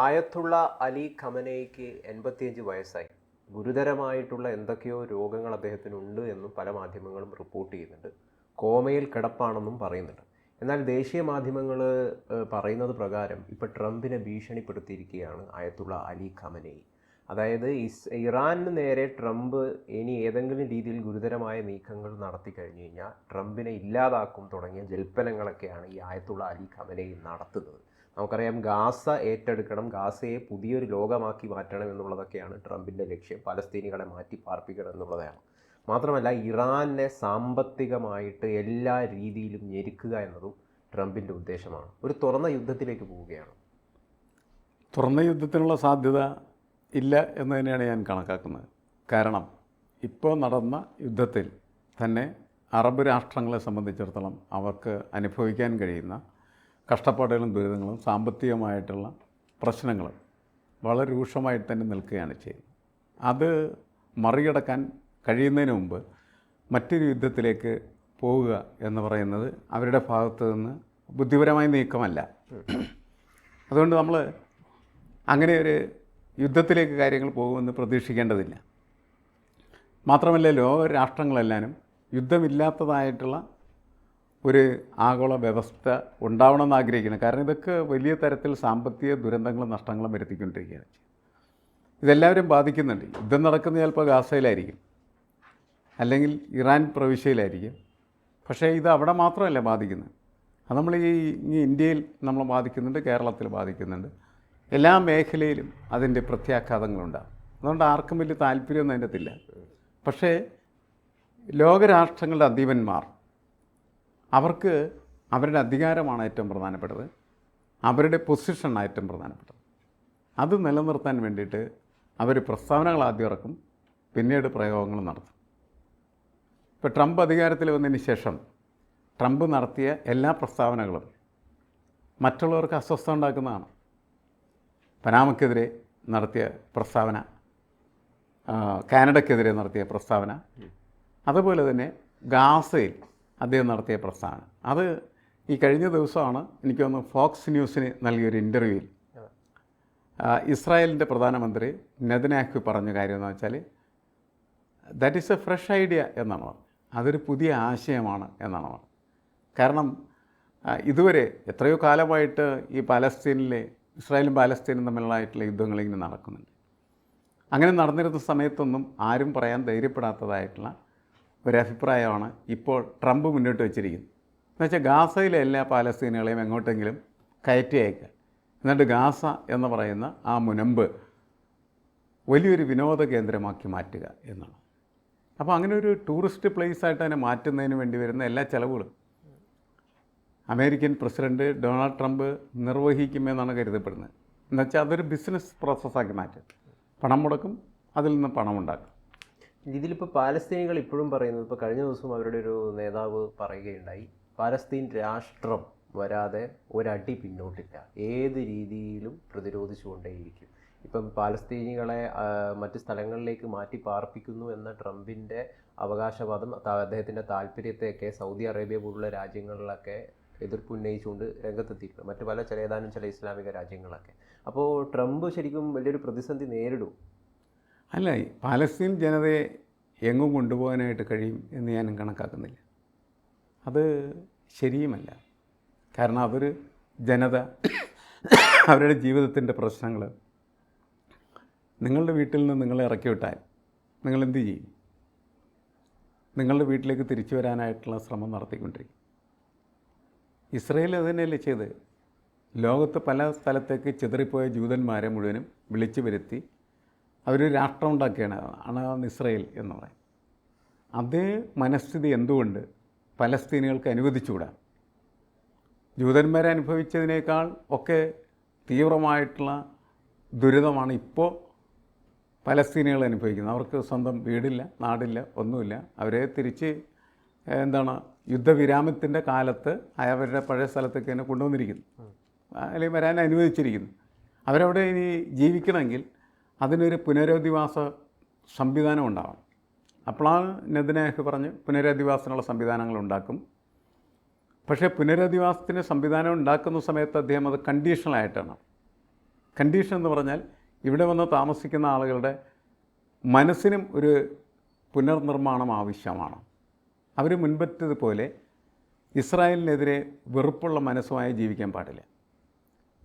ആയത്തുള്ള അലി ഖമനേയ്ക്ക് 85 വയസ്സായി. ഗുരുതരമായിട്ടുള്ള എന്തൊക്കെയോ രോഗങ്ങൾ അദ്ദേഹത്തിനുണ്ട് എന്നും പല മാധ്യമങ്ങളും റിപ്പോർട്ട് ചെയ്യുന്നുണ്ട്. കോമയിൽ കിടപ്പാണെന്നും പറയുന്നുണ്ട്. എന്നാൽ ദേശീയ മാധ്യമങ്ങൾ പറയുന്നത് പ്രകാരം ഇപ്പോൾ ട്രംപിനെ ഭീഷണിപ്പെടുത്തിയിരിക്കുകയാണ് ആയത്തുള്ള അലി ഖമനേയി. അതായത് ഇറാനിന് നേരെ ട്രംപ് ഇനി ഏതെങ്കിലും രീതിയിൽ ഗുരുതരമായ നീക്കങ്ങൾ നടത്തി കഴിഞ്ഞു കഴിഞ്ഞാൽ ട്രംപിനെ ഇല്ലാതാക്കും തുടങ്ങിയ ജൽപ്പനങ്ങളൊക്കെയാണ് ഈ ആയത്തുള്ള അലി ഖമനേയി നടത്തുന്നത്. നമുക്കറിയാം, ഗാസ ഏറ്റെടുക്കണം, ഗാസയെ പുതിയൊരു ലോകമാക്കി മാറ്റണം എന്നുള്ളതൊക്കെയാണ് ട്രംപിൻ്റെ ലക്ഷ്യം. പലസ്തീനികളെ മാറ്റി പാർപ്പിക്കണം എന്നുള്ളതാണ്. മാത്രമല്ല, ഇറാനെ സാമ്പത്തികമായിട്ട് എല്ലാ രീതിയിലും ഞെരുക്കുക എന്നതും ട്രംപിൻ്റെ ഉദ്ദേശമാണ്. ഒരു തുറന്ന യുദ്ധത്തിലേക്ക് പോവുകയാണ്. തുറന്ന യുദ്ധത്തിനുള്ള സാധ്യത ഇല്ല എന്ന് തന്നെയാണ് ഞാൻ കണക്കാക്കുന്നത്. കാരണം ഇപ്പോൾ നടന്ന യുദ്ധത്തിൽ തന്നെ അറബ് രാഷ്ട്രങ്ങളെ സംബന്ധിച്ചിടത്തോളം അവർക്ക് അനുഭവിക്കാൻ കഴിയുന്ന കഷ്ടപ്പാടുകളും ദുരിതങ്ങളും സാമ്പത്തികമായിട്ടുള്ള പ്രശ്നങ്ങളും വളരെ രൂക്ഷമായിട്ട് തന്നെ നിൽക്കുകയാണ് ചെയ്യുന്നത്. അത് മറികടക്കാൻ കഴിയുന്നതിന് മുമ്പ് മറ്റൊരു യുദ്ധത്തിലേക്ക് പോവുക എന്ന് പറയുന്നത് അവരുടെ ഭാഗത്തു നിന്ന് ബുദ്ധിപരമായ നീക്കമല്ല. അതുകൊണ്ട് നമ്മൾ അങ്ങനെ ഒരു യുദ്ധത്തിലേക്ക് കാര്യങ്ങൾ പോകുമെന്ന് പ്രതീക്ഷിക്കേണ്ടതില്ല. മാത്രമല്ല, ലോക രാഷ്ട്രങ്ങളെല്ലാവരും യുദ്ധമില്ലാത്തതായിട്ടുള്ള ഒരു ആഗോള വ്യവസ്ഥ ഉണ്ടാവണമെന്ന് ആഗ്രഹിക്കണം. കാരണം ഇതൊക്കെ വലിയ തരത്തിൽ സാമ്പത്തിക ദുരന്തങ്ങളും നഷ്ടങ്ങളും വരുത്തിക്കൊണ്ടിരിക്കുകയാണ്. ഇതെല്ലാവരും ബാധിക്കുന്നുണ്ട്. യുദ്ധം നടക്കുന്നത് ചിലപ്പോൾ ഗാസയിലായിരിക്കും, അല്ലെങ്കിൽ ഇറാൻ പ്രവിശ്യയിലായിരിക്കും. പക്ഷേ ഇത് അവിടെ മാത്രമല്ല ബാധിക്കുന്നത്. അത് നമ്മൾ ഈ ഇന്ത്യയിൽ നമ്മൾ ബാധിക്കുന്നുണ്ട്, കേരളത്തിൽ ബാധിക്കുന്നുണ്ട്. എല്ലാ മേഖലയിലും അതിൻ്റെ പ്രത്യാഘാതങ്ങളുണ്ടാകും. അതുകൊണ്ട് ആർക്കും വലിയ താല്പര്യമൊന്നും അതിൻ്റെ അകത്തില്ല. പക്ഷേ ലോകരാഷ്ട്രങ്ങളുടെ അധീപന്മാർ, അവർക്ക് അവരുടെ അധികാരമാണ് ഏറ്റവും പ്രധാനപ്പെട്ടത്, അവരുടെ പൊസിഷനാണ് ഏറ്റവും പ്രധാനപ്പെട്ടത്. അത് നിലനിർത്താൻ വേണ്ടിയിട്ട് അവർ പ്രസ്താവനകൾ ആദ്യം ഇറക്കും, പിന്നീട് പ്രയോഗങ്ങൾ നടത്തും. ഇപ്പോൾ ട്രംപ് അധികാരത്തിൽ വന്നതിന് ശേഷം ട്രംപ് നടത്തിയ എല്ലാ പ്രസ്താവനകളും മറ്റുള്ളവർക്ക് അസ്വസ്ഥത ഉണ്ടാക്കുന്നതാണ്. പനാമയ്ക്കെതിരെ നടത്തിയ പ്രസ്താവന, കാനഡയ്ക്കെതിരെ നടത്തിയ പ്രസ്താവന, അതുപോലെ തന്നെ ഗാസയിൽ അദ്ദേഹം നടത്തിയ പ്രസ്താവന. അത് ഈ കഴിഞ്ഞ ദിവസമാണ് എനിക്ക് തോന്നുന്നു ഫോക്സ് ന്യൂസിന് നൽകിയൊരു ഇൻ്റർവ്യൂവിൽ ഇസ്രായേലിൻ്റെ പ്രധാനമന്ത്രി നെതന്യാഹു പറഞ്ഞ കാര്യം എന്ന് വെച്ചാൽ that is A fresh idea എന്നാണ് പറഞ്ഞത്. അതൊരു പുതിയ ആശയമാണ് എന്നാണ് പറഞ്ഞത്. കാരണം ഇതുവരെ എത്രയോ കാലമായിട്ട് ഈ ഇസ്രായേലും പാലസ്തീനും തമ്മിലുള്ളതായിട്ടുള്ള യുദ്ധങ്ങളിങ്ങനെ നടക്കുന്നുണ്ട്. അങ്ങനെ നടന്നിരുന്ന സമയത്തൊന്നും ആരും പറയാൻ ധൈര്യപ്പെടാത്തതായിട്ടുള്ള ഒരഭിപ്രായമാണ് ഇപ്പോൾ ട്രംപ് മുന്നോട്ട് വച്ചിരിക്കുന്നത്. എന്നുവെച്ചാൽ ഗാസയിലെ എല്ലാ പാലസ്തീനുകളെയും എങ്ങോട്ടെങ്കിലും കയറ്റി അയക്കുക, എന്നിട്ട് ഗാസ എന്ന് പറയുന്ന ആ മുനമ്പ് വലിയൊരു വിനോദ കേന്ദ്രമാക്കി മാറ്റുക എന്നാണ്. അപ്പോൾ അങ്ങനെ ഒരു ടൂറിസ്റ്റ് പ്ലേസായിട്ട് അതിനെ മാറ്റുന്നതിന് വേണ്ടി വരുന്ന എല്ലാ ചിലവുകളും അമേരിക്കൻ പ്രസിഡൻറ്റ് ഡൊണാൾഡ് ട്രംപ് നിർവഹിക്കുമെന്നാണ് കരുതപ്പെടുന്നത്. എന്നുവെച്ചാൽ അതൊരു ബിസിനസ് പ്രോസസ്സാക്കി മാറ്റും. പണം മുടക്കും, അതിൽ നിന്ന് പണമുണ്ടാക്കും. ഇതിലിപ്പോൾ പാലസ്തീനികൾ ഇപ്പോഴും പറയുന്നത്, ഇപ്പോൾ കഴിഞ്ഞ ദിവസം അവരുടെ ഒരു നേതാവ് പറയുകയുണ്ടായി, പാലസ്തീൻ രാഷ്ട്രം വരാതെ ഒരടി പിന്നോട്ടില്ല, ഏത് രീതിയിലും പ്രതിരോധിച്ചുകൊണ്ടേയിരിക്കും. ഇപ്പം പാലസ്തീനികളെ മറ്റ് സ്ഥലങ്ങളിലേക്ക് മാറ്റി പാർപ്പിക്കുന്നു എന്ന ട്രംപിൻ്റെ അവകാശവാദം, അദ്ദേഹത്തിൻ്റെ താല്പര്യത്തെയൊക്കെ സൗദി അറേബ്യ പോലുള്ള രാജ്യങ്ങളിലൊക്കെ എതിർപ്പുന്നയിച്ചുകൊണ്ട് രംഗത്തെത്തിയിട്ടുണ്ട്, മറ്റു ഏതാനും ചില ഇസ്ലാമിക രാജ്യങ്ങളൊക്കെ. അപ്പോൾ ട്രംപ് ശരിക്കും വലിയൊരു പ്രതിസന്ധി നേരിടും. അല്ല, പാലസ്തീൻ ജനതയെ എങ്ങും കൊണ്ടുപോകാനായിട്ട് കഴിയും എന്ന് ഞാനും കണക്കാക്കുന്നില്ല. അത് ശരിയുമല്ല. കാരണം അതൊരു ജനത അവരുടെ ജീവിതത്തിൻ്റെ പ്രശ്നങ്ങൾ നിങ്ങളുടെ വീട്ടിൽ നിന്ന് നിങ്ങളെ ഇറക്കി വിട്ടാൽ നിങ്ങൾ എന്ത് ചെയ്യും? നിങ്ങളുടെ വീട്ടിലേക്ക് തിരിച്ചു വരാനായിട്ടുള്ള ശ്രമം നടത്തിക്കൊണ്ടിരിക്കും. ഇസ്രായേൽ അത് തന്നെയല്ലേ ചെയ്ത്? ലോകത്ത് പല സ്ഥലത്തേക്ക് ചിതറിപ്പോയ ജൂതന്മാരെ മുഴുവനും വിളിച്ചു വരുത്തി അവരൊരു രാഷ്ട്രം ഉണ്ടാക്കിയാണ് ഇസ്രായേൽ എന്ന് പറയും. അതേ മനസ്ഥിതി എന്തുകൊണ്ട് പലസ്തീനികൾക്ക് അനുവദിച്ചുകൂടാ? ജൂതന്മാരെ അനുഭവിച്ചതിനേക്കാൾ ഒക്കെ തീവ്രമായിട്ടുള്ള ദുരിതമാണ് ഇപ്പോൾ പലസ്തീനികൾ അനുഭവിക്കുന്നത്. അവർക്ക് സ്വന്തം വീടില്ല, നാടില്ല, ഒന്നുമില്ല. അവരെ തിരിച്ച് യുദ്ധവിരാമത്തിൻ്റെ കാലത്ത് അവരുടെ പഴയ സ്ഥലത്തേക്ക് തന്നെ കൊണ്ടുവന്നിരിക്കുന്നു, അല്ലെങ്കിൽ വരാൻ അനുവദിച്ചിരിക്കുന്നു. അവരവിടെ ഇനി ജീവിക്കണമെങ്കിൽ അതിനൊരു പുനരധിവാസ സംവിധാനം ഉണ്ടാവണം. അപ്പോഴാണ് നെതന്യാഹു പറഞ്ഞ് പുനരധിവാസത്തിനുള്ള സംവിധാനങ്ങൾ ഉണ്ടാക്കും. പക്ഷേ പുനരധിവാസത്തിന് സംവിധാനം ഉണ്ടാക്കുന്ന സമയത്ത് അദ്ദേഹം അത് കണ്ടീഷണലായിട്ടാണ്. കണ്ടീഷൻ എന്ന് പറഞ്ഞാൽ ഇവിടെ വന്ന് താമസിക്കുന്ന ആളുകളുടെ മനസ്സിനും ഒരു പുനർനിർമ്മാണം ആവശ്യമാണ്. അവർ മുൻപത്തേതുപോലെ ഇസ്രായേലിനെതിരെ വെറുപ്പുള്ള മനസ്സുമായി ജീവിക്കാൻ പാടില്ല.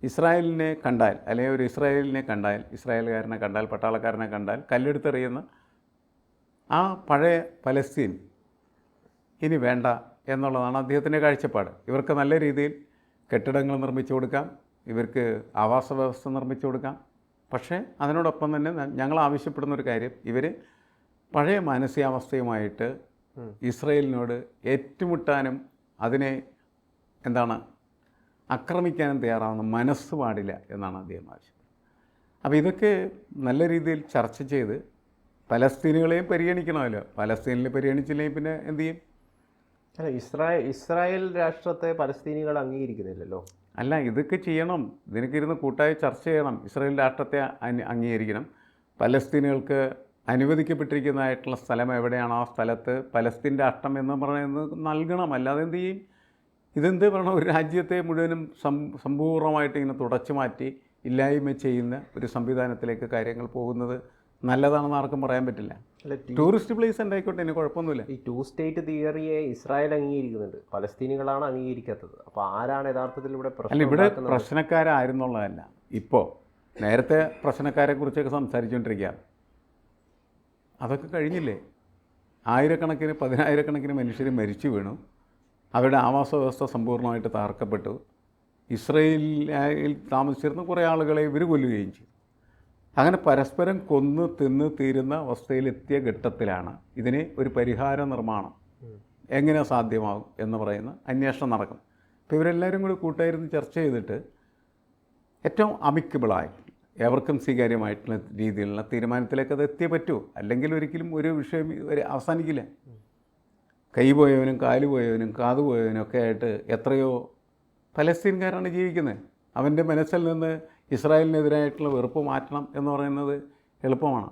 ഇസ്രായേലിനെ കണ്ടാൽ, അല്ലെങ്കിൽ ഒരു ഇസ്രായേലിനെ കണ്ടാൽ, ഇസ്രായേൽക്കാരനെ കണ്ടാൽ, പട്ടാളക്കാരനെ കണ്ടാൽ കല്ലെടുത്തെറിയുന്ന ആ പഴയ പലസ്തീൻ ഇനി വേണ്ട എന്നുള്ളതാണ് അദ്ദേഹത്തിൻ്റെ കാഴ്ചപ്പാട്. ഇവർക്ക് നല്ല രീതിയിൽ കെട്ടിടങ്ങൾ നിർമ്മിച്ചു കൊടുക്കാം, ഇവർക്ക് ആവാസ വ്യവസ്ഥ നിർമ്മിച്ചു കൊടുക്കാം. പക്ഷേ അതിനോടൊപ്പം തന്നെ ഞങ്ങൾ ആവശ്യപ്പെടുന്ന ഒരു കാര്യം, ഇവർ പഴയ മാനസികാവസ്ഥയുമായിട്ട് ഇസ്രായേലിനോട് ഏറ്റുമുട്ടാനും അതിനെ ആക്രമിക്കാനും തയ്യാറാവുന്ന മനസ്സ് പാടില്ല എന്നാണ് അദ്ദേഹം ആവശ്യപ്പെടുന്നത്. അപ്പോൾ ഇതൊക്കെ നല്ല രീതിയിൽ ചർച്ച ചെയ്ത് പലസ്തീനുകളെയും പരിഗണിക്കണമല്ലോ. പലസ്തീനിൽ പരിഗണിച്ചില്ലെങ്കിൽ പിന്നെ എന്തു ചെയ്യും? അല്ല, ഇസ്രായേൽ രാഷ്ട്രത്തെ പലസ്തീനികൾ അംഗീകരിക്കുന്നില്ലല്ലോ. അല്ല, ഇതൊക്കെ ചെയ്യണം. ഇതിനൊക്കെ ഇരുന്ന് കൂട്ടായി ചർച്ച ചെയ്യണം. ഇസ്രായേൽ രാഷ്ട്രത്തെ അംഗീകരിക്കണം. പലസ്തീനുകൾക്ക് അനുവദിക്കപ്പെട്ടിരിക്കുന്നതായിട്ടുള്ള സ്ഥലം എവിടെയാണോ ആ സ്ഥലത്ത് പലസ്തീൻ രാഷ്ട്രം എന്ന് പറയുന്നത് നൽകണം. അല്ലാതെ എന്ത് ചെയ്യും? ഇതെന്ത് പറയണം? ഒരു രാജ്യത്തെ മുഴുവനും സമ്പൂർണ്ണമായിട്ട് ഇങ്ങനെ തുടച്ചു മാറ്റി ഇല്ലായ്മ ചെയ്യുന്ന ഒരു സംവിധാനത്തിലേക്ക് കാര്യങ്ങൾ പോകുന്നത് നല്ലതാണെന്ന് ആർക്കും പറയാൻ പറ്റില്ല. ടൂറിസ്റ്റ് പ്ലേസ് ഉണ്ടായിക്കോട്ടെ, ഇനി കുഴപ്പമൊന്നുമില്ല. ഈ 2 സ്റ്റേറ്റ് തിയറിയെ ഇസ്രായേൽ അംഗീകരിക്കുന്നുണ്ട്, പലസ്തീനികളാണ് അംഗീകരിക്കാത്തത്. അപ്പോൾ ആരാണ് യഥാർത്ഥത്തിൽ ഇവിടെ അല്ല, ഇവിടെ പ്രശ്നക്കാരായിരുന്നുള്ളതല്ല. ഇപ്പോൾ നേരത്തെ പ്രശ്നക്കാരെ കുറിച്ചൊക്കെ സംസാരിച്ചുകൊണ്ടിരിക്കുക, അതൊക്കെ കഴിഞ്ഞില്ലേ? ആയിരക്കണക്കിന് 10,000-കണക്കിന് മനുഷ്യർ മരിച്ചു വീണു, അവരുടെ ആവാസ വ്യവസ്ഥ സമ്പൂർണ്ണമായിട്ട് തകർക്കപ്പെട്ടു. ഇസ്രയേലിൽ താമസിച്ചിരുന്ന കുറേ ആളുകളെ ഇവർ കൊല്ലുകയും ചെയ്തു. അങ്ങനെ പരസ്പരം കൊന്ന് തിന്ന് തീരുന്ന അവസ്ഥയിലെത്തിയ ഘട്ടത്തിലാണ് ഇതിന് ഒരു പരിഹാര നിർമ്മാണം എങ്ങനെ സാധ്യമാകും എന്ന് പറയുന്ന അന്വേഷണം നടക്കും. അപ്പോൾ ഇവരെല്ലാവരും കൂടി കൂട്ടായിരുന്നു ചർച്ച ചെയ്തിട്ട് ഏറ്റവും അമിക്കബിളായിട്ട് ഏവർക്കും സ്വീകാര്യമായിട്ടുള്ള രീതിയിലുള്ള തീരുമാനത്തിലേക്ക് അത് എത്തിയേ പറ്റൂ. അല്ലെങ്കിൽ ഒരിക്കലും ഒരു വിഷയം അവസാനിക്കില്ല. കൈ പോയവനും കാല് പോയവനും കാത് പോയവനും ഒക്കെ ആയിട്ട് എത്രയോ പലസ്തീൻകാരാണ് ജീവിക്കുന്നത്. അവൻ്റെ മനസ്സിൽ നിന്ന് ഇസ്രായേലിനെതിരായിട്ടുള്ള വെറുപ്പ് മാറ്റണം എന്ന് പറയുന്നത് എളുപ്പമാണ്.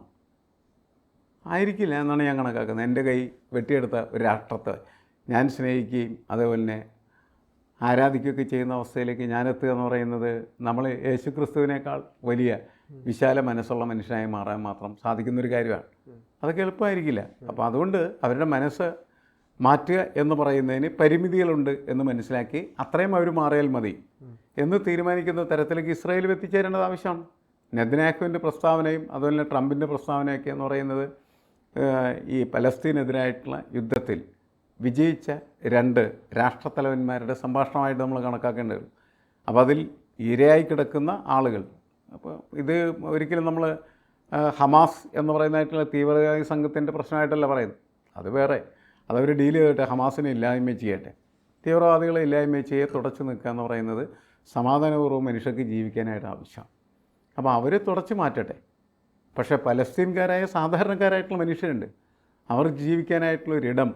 ആയിരിക്കില്ല എന്നാണ് ഞാൻ കണക്കാക്കുന്നത്. എൻ്റെ കൈ വെട്ടിയെടുത്ത ഒരു രാഷ്ട്രത്തെ ഞാൻ സ്നേഹിക്കുകയും അതേപോലെ തന്നെ ആരാധിക്കുകയൊക്കെ ചെയ്യുന്ന അവസ്ഥയിലേക്ക് ഞാനെത്തുക എന്ന് പറയുന്നത് നമ്മൾ യേശു ക്രിസ്തുവിനേക്കാൾ വലിയ വിശാല മനസ്സുള്ള മനുഷ്യനായി മാറാൻ മാത്രം സാധിക്കുന്നൊരു കാര്യമാണ്. അതൊക്കെ എളുപ്പമായിരിക്കില്ല. അപ്പോൾ അതുകൊണ്ട് അവരുടെ മനസ്സ് മാറ്റുക എന്ന് പറയുന്നതിന് പരിമിതികളുണ്ട് എന്ന് മനസ്സിലാക്കി അത്രയും അവർ മാറിയാൽ മതി എന്ന് തീരുമാനിക്കുന്ന തരത്തിലേക്ക് ഇസ്രായേൽ എത്തിച്ചേരേണ്ടത് ആവശ്യമാണ്. നെതന്യാഹുവിൻ്റെ പ്രസ്താവനയും അതുപോലെ ട്രംപിൻ്റെ പ്രസ്താവനയൊക്കെ എന്ന് പറയുന്നത് ഈ പലസ്തീനെതിരായിട്ടുള്ള യുദ്ധത്തിൽ വിജയിച്ച 2 രാഷ്ട്രത്തലവന്മാരുടെ സംഭാഷണമായിട്ട് നമ്മൾ കണക്കാക്കേണ്ടത്. അപ്പോൾ അതിൽ ഇരയായി കിടക്കുന്ന ആളുകൾ, അപ്പോൾ ഇത് ഒരിക്കലും നമ്മൾ ഹമാസ് എന്ന് പറയുന്നതായിട്ടുള്ള തീവ്രവാദി സംഘത്തിൻ്റെ പ്രശ്നമായിട്ടല്ല പറയുന്നത്. അത് വേറെ, അതവർ ഡീൽ ചെയ്തിട്ട് ഹമാസിനെ ഇല്ലായ്മ ചെയ്യട്ടെ, തീവ്രവാദികളെ ഇല്ലായ്മ ചെയ്യുക, തുടച്ചു നിൽക്കുക എന്ന് പറയുന്നത് സമാധാനപൂർവ്വം മനുഷ്യർക്ക് ജീവിക്കാനായിട്ട് ആവശ്യമാണ്. അപ്പോൾ അവർ തുടച്ചു മാറ്റട്ടെ. പക്ഷേ പലസ്തീൻകാരായ സാധാരണക്കാരായിട്ടുള്ള മനുഷ്യരുണ്ട്, അവർ ജീവിക്കാനായിട്ടുള്ളൊരിടം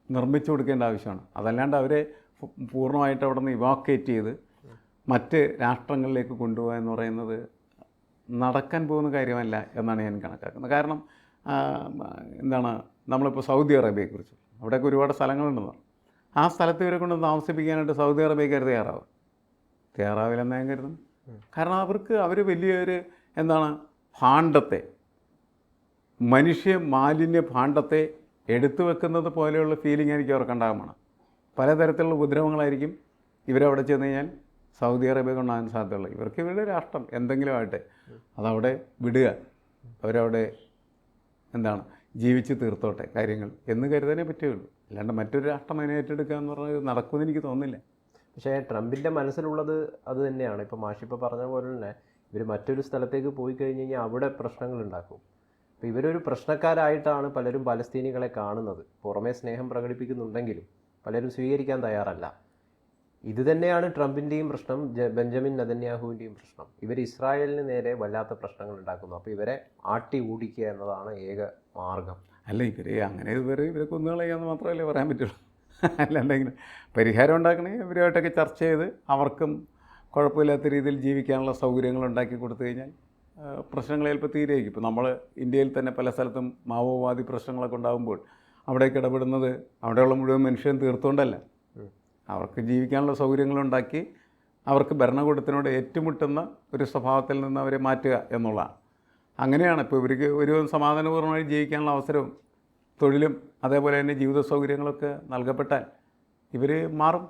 നിർമ്മിച്ചു കൊടുക്കേണ്ട ആവശ്യമാണ്. അതല്ലാണ്ട് അവരെ പൂർണ്ണമായിട്ട് അവിടെ നിന്ന് ഇവാക്വേറ്റ് ചെയ്ത് മറ്റ് രാഷ്ട്രങ്ങളിലേക്ക് കൊണ്ടുപോകുക എന്ന് പറയുന്നത് നടക്കാൻ പോകുന്ന കാര്യമല്ല എന്നാണ് ഞാൻ കണക്കാക്കുന്നത്. കാരണം നമ്മളിപ്പോൾ സൗദി അറേബ്യയെക്കുറിച്ച്, അവിടെയൊക്കെ ഒരുപാട് സ്ഥലങ്ങളുണ്ടെന്ന്. ആ സ്ഥലത്ത് ഇവരെ കൊണ്ട് താമസിപ്പിക്കാനായിട്ട് സൗദി അറേബ്യക്കാർ തയ്യാറാവില്ലെന്ന് ഞാൻ കരുതുന്നു. കാരണം അവർ വലിയൊരു ഭാണ്ഡത്തെ, മനുഷ്യ മാലിന്യ ഭാണ്ഡത്തെ എടുത്തു വെക്കുന്നത് പോലെയുള്ള ഫീലിംഗ് എനിക്ക് അവർക്കുണ്ടാകുമാണ്. പലതരത്തിലുള്ള ഉപദ്രവങ്ങളായിരിക്കും ഇവരവിടെ ചെന്ന് കഴിഞ്ഞാൽ സൗദി അറേബ്യ കൊണ്ടാകാൻ സാധ്യതയുള്ളത്. ഇവർക്ക് ഇവരുടെ രാഷ്ട്രം എന്തെങ്കിലും ആകട്ടെ, അതവിടെ വിടുക, അവരവിടെ ജീവിച്ച് തീർത്തോട്ടെ കാര്യങ്ങൾ എന്ന് കരുതാനേ പറ്റുകയുള്ളൂ. അല്ലാണ്ട് മറ്റൊരു രാഷ്ട്രം അതിനെ ഏറ്റെടുക്കുക എന്ന് പറഞ്ഞാൽ നടക്കുമെന്ന് എനിക്ക് തോന്നുന്നില്ല. പക്ഷേ ട്രംപിൻ്റെ മനസ്സിലുള്ളത് അത് തന്നെയാണ്. ഇപ്പോൾ മാഷിപ്പോൾ പറഞ്ഞ പോലെ തന്നെ ഇവർ മറ്റൊരു സ്ഥലത്തേക്ക് പോയി കഴിഞ്ഞ് കഴിഞ്ഞാൽ അവിടെ പ്രശ്നങ്ങൾ ഉണ്ടാക്കും. അപ്പോൾ ഇവരൊരു പ്രശ്നക്കാരായിട്ടാണ് പലരും പലസ്തീനികളെ കാണുന്നത്. പുറമേ സ്നേഹം പ്രകടിപ്പിക്കുന്നുണ്ടെങ്കിലും പലരും സ്വീകരിക്കാൻ തയ്യാറല്ല. ഇത് തന്നെയാണ് ട്രംപിൻ്റെയും പ്രശ്നം, ബെഞ്ചമിൻ നെതന്യാഹുവിൻ്റെയും പ്രശ്നം. ഇവർ ഇസ്രായേലിന് നേരെ വല്ലാത്ത പ്രശ്നങ്ങൾ ഉണ്ടാക്കുന്നു. അപ്പോൾ ഇവരെ ആട്ടി ഓടിക്കുക എന്നതാണ് ഏക മാർഗം. അല്ല, ഇവരെ കൊന്നുകളയാന്ന് മാത്രമല്ലേ പറയാൻ പറ്റുള്ളൂ. അല്ലാണ്ടെങ്കിൽ പരിഹാരം ഉണ്ടാക്കണമെങ്കിൽ ഇവരുമായിട്ടൊക്കെ ചർച്ച ചെയ്ത് അവർക്കും കുഴപ്പമില്ലാത്ത രീതിയിൽ ജീവിക്കാനുള്ള സൗകര്യങ്ങൾ ഉണ്ടാക്കി കൊടുത്തു കഴിഞ്ഞാൽ പ്രശ്നങ്ങൾ ചിലപ്പോൾ തീരെയായിരിക്കും. ഇപ്പോൾ നമ്മൾ ഇന്ത്യയിൽ തന്നെ പല സ്ഥലത്തും മാവോവാദി പ്രശ്നങ്ങളൊക്കെ ഉണ്ടാകുമ്പോൾ അവിടേക്ക് ഇടപെടുന്നത് അവിടെയുള്ള മുഴുവൻ മനുഷ്യൻ തീർത്തുകൊണ്ടല്ല, അവർക്ക് ജീവിക്കാനുള്ള സൗകര്യങ്ങളുണ്ടാക്കി അവർക്ക് ഭരണകൂടത്തിനോട് ഏറ്റുമുട്ടുന്ന ഒരു സ്വഭാവത്തിൽ നിന്ന് അവരെ മാറ്റുക എന്നുള്ളതാണ്. അങ്ങനെയാണ് ഇപ്പോൾ ഇവർക്ക് ഒരു സമാധാനപൂർണ്ണമായി ജീവിക്കാനുള്ള അവസരവും തൊഴിലും അതേപോലെ തന്നെ ജീവിത സൗകര്യങ്ങളൊക്കെ നൽകപ്പെട്ടാൽ ഇവർ മാറും.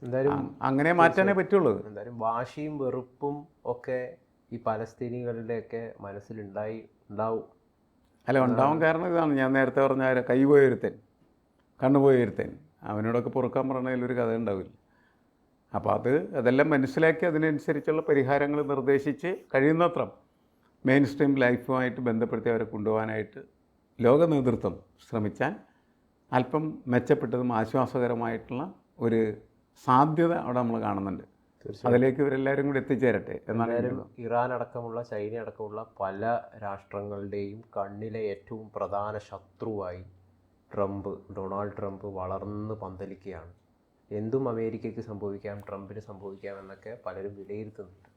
എന്തായാലും അങ്ങനെ മാറ്റാനേ പറ്റുള്ളൂ. എന്തായാലും വാശിയും വെറുപ്പും ഒക്കെ ഈ പലസ്തീനികളുടെയൊക്കെ ഉണ്ടാവും. അല്ല, ഉണ്ടാവാൻ കാരണം ഇതാണ്, ഞാൻ നേരത്തെ പറഞ്ഞ കൈ പോയൊരുത്തൻ, കണ്ണു പോയൊരുത്തൻ, അവനോടൊക്കെ പൊറുക്കാൻ പറഞ്ഞതിൽ ഒരു കഥ ഉണ്ടാവില്ല. അപ്പോൾ അതെല്ലാം മനസ്സിലാക്കി അതിനനുസരിച്ചുള്ള പരിഹാരങ്ങൾ നിർദ്ദേശിച്ച് കഴിയുന്നത്ര മെയിൻ സ്ട്രീം ലൈഫുമായിട്ട് ബന്ധപ്പെടുത്തി അവരെ കൊണ്ടുപോകാനായിട്ട് ലോക നേതൃത്വം ശ്രമിച്ചാൽ അല്പം മെച്ചപ്പെട്ടതും ആശ്വാസകരമായിട്ടുള്ള ഒരു സാധ്യത അവിടെ നമ്മൾ കാണുന്നുണ്ട്. അതിലേക്ക് ഇവരെല്ലാവരും കൂടി എത്തിച്ചേരട്ടെ എന്നാണ്. ഇറാൻ അടക്കമുള്ള ചൈന അടക്കമുള്ള പല രാഷ്ട്രങ്ങളുടെയും കണ്ണിലെ ഏറ്റവും പ്രധാന ശത്രുവായി ഡൊണാൾഡ് ട്രംപ് വളർന്ന് പന്തലിക്കുകയാണ്. എന്തും അമേരിക്കയ്ക്ക് സംഭവിക്കാം, ട്രംപിന് സംഭവിക്കാം എന്നൊക്കെ പലരും വിലയിരുത്തുന്നുണ്ട്.